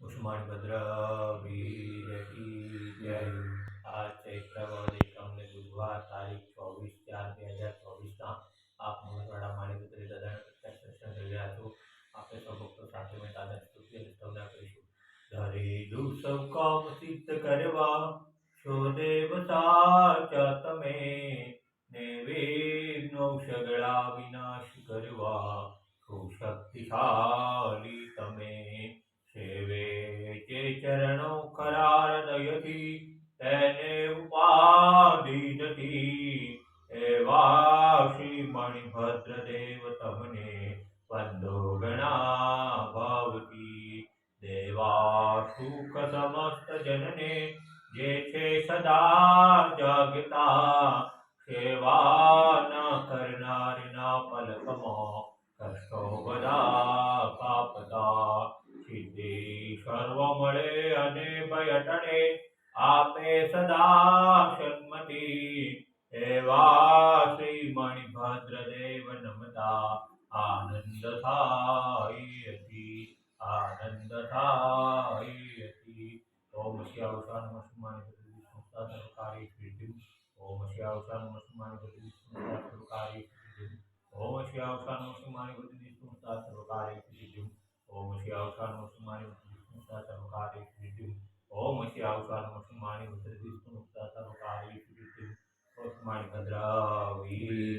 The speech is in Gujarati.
ઉસ્માન ભદ્ર વીર કી જય। आज चैत्र वद एकम ने बुधवार तारीख 24/4/2024 आप मंगलवाड़ा माणी गुजरी दादा प्रत्यक्ष दर्शन કરી રહ્યા છો। આપણે સૌ ભક્તો સાથે મેં દાદા સ્તુતિ અને સ્તવના કરીશું। ધરેલું સૌ કામ સિદ્ધ કરવા છો દેવ સાચા તમે, ને વિઘ્નો સગળા વિનાશ કરવા છો શક્તિશાળી તમે। સેવે જે ચરણો કરાર દયથી તેને ઉપાધિ નથી, એવા શ્રી મણિભદ્ર દેવ તમને વંદો ગણા ભાવથી। દેવા સુખ સમસ્ત જનને જે છે સદા જાગતા, સેવા ન કરનારના પલકમાં કષ્ટો બધા કાપતા। સિદ્ધિ સર્વ મળે અને ભય ટળે આપે સદા સન્મતિ, એવા શ્રી મણિભદ્ર દેવ નમતા આનંદ થાય અતિ, આનંદ થાય અતિ। ઓમ શ્યાવશાન મસુમાન સંસ્થા સર્વકારી સિદ્ધિ, ઓમ શ્યાવશાન મસુમાન સંસ્થા સર્વકારી સિદ્ધિ, ઓમ શ્યાવશાન મસુમાન સંસ્થા સર્વકારી સિદ્ધિ, ઓમ શ્યાવશાન મસુમાન સંસ્થા સર્વકારી સિદ્ધિ, ओम श्यावशान मसुमानी उतरती संस्था सर्वकारी सिद्धि, उस्मानी भद्रा वीर